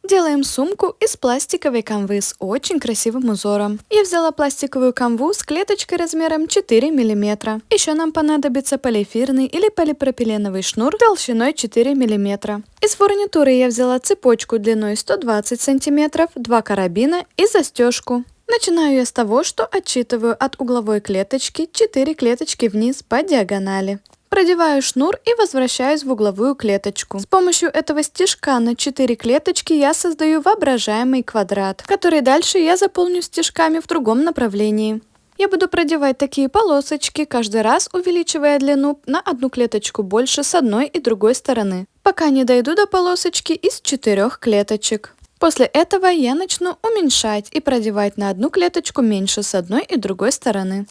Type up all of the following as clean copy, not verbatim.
Делаем сумку из пластиковой канвы с очень красивым узором. Я взяла пластиковую канву с клеточкой размером 4 мм. Еще нам понадобится полиэфирный или полипропиленовый шнур толщиной 4 мм. Из фурнитуры я взяла цепочку длиной 120 см, 2 карабина и застежку. Начинаю я с того, что отсчитываю от угловой клеточки 4 клеточки вниз по диагонали. Продеваю шнур и возвращаюсь в угловую клеточку. С помощью этого стежка на 4 клеточки я создаю воображаемый квадрат, который дальше я заполню стежками в другом направлении. Я буду продевать такие полосочки, каждый раз увеличивая длину на одну клеточку больше с одной и другой стороны, пока не дойду до полосочки из 4 клеточек. После этого я начну уменьшать и продевать на одну клеточку меньше с одной и другой стороны.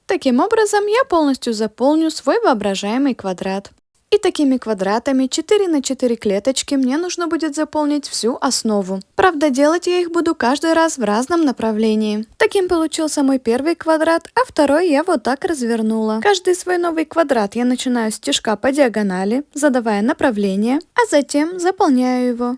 Таким образом, я полностью заполню свой воображаемый квадрат. И такими квадратами 4 на 4 клеточки мне нужно будет заполнить всю основу. Правда, делать я их буду каждый раз в разном направлении. Таким получился мой первый квадрат, а второй я вот так развернула. Каждый свой новый квадрат я начинаю с стежка по диагонали, задавая направление, а затем заполняю его.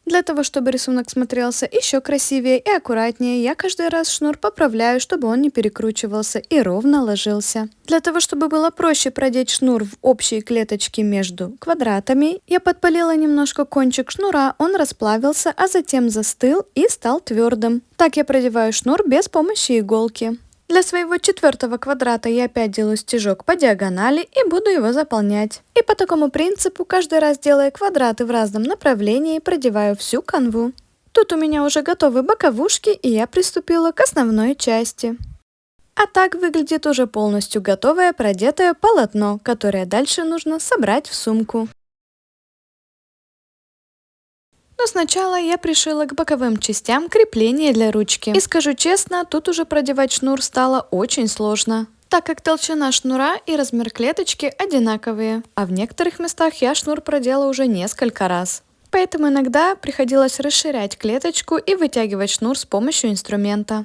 Для того, чтобы рисунок смотрелся еще красивее и аккуратнее, я каждый раз шнур поправляю, чтобы он не перекручивался и ровно ложился. Для того, чтобы было проще продеть шнур в общие клеточки между квадратами, я подпалила немножко кончик шнура, он расплавился, а затем застыл и стал твердым. Так я продеваю шнур без помощи иголки. Для своего 4-го квадрата я опять делаю стежок по диагонали и буду его заполнять. И по такому принципу, каждый раз делая квадраты в разном направлении, продеваю всю канву. Тут у меня уже готовы боковушки, и я приступила к основной части. А так выглядит уже полностью готовое продетое полотно, которое дальше нужно собрать в сумку. Но сначала я пришила к боковым частям крепление для ручки. И скажу честно, тут уже продевать шнур стало очень сложно, так как толщина шнура и размер клеточки одинаковые, а в некоторых местах я шнур продела уже несколько раз. Поэтому иногда приходилось расширять клеточку и вытягивать шнур с помощью инструмента.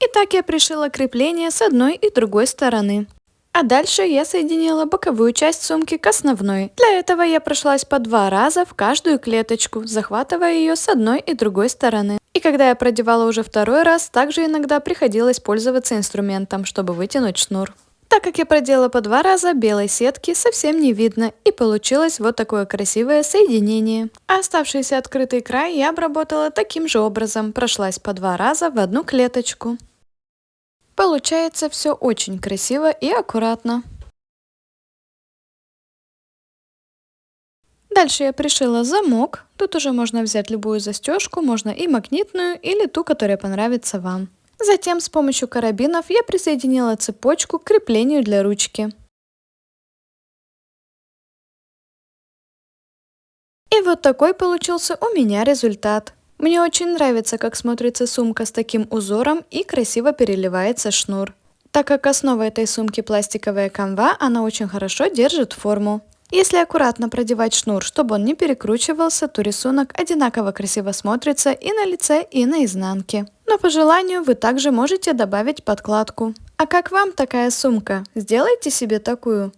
Итак, я пришила крепление с одной и другой стороны. А дальше я соединила боковую часть сумки к основной. Для этого я прошлась по 2 раза в каждую клеточку, захватывая ее с одной и другой стороны. И когда я продевала уже второй раз, также иногда приходилось пользоваться инструментом, чтобы вытянуть шнур. Так как я проделала по 2 раза, белой сетки совсем не видно, и получилось вот такое красивое соединение. А оставшийся открытый край я обработала таким же образом, прошлась по 2 раза в одну клеточку. Получается все очень красиво и аккуратно. Дальше я пришила замок. Тут уже можно взять любую застежку, можно и магнитную, или ту, которая понравится вам. Затем с помощью карабинов я присоединила цепочку к креплению для ручки. И вот такой получился у меня результат. Мне очень нравится, как смотрится сумка с таким узором и красиво переливается шнур. Так как основа этой сумки пластиковая канва, она очень хорошо держит форму. Если аккуратно продевать шнур, чтобы он не перекручивался, то рисунок одинаково красиво смотрится и на лице, и на изнанке. Но по желанию вы также можете добавить подкладку. А как вам такая сумка? Сделайте себе такую.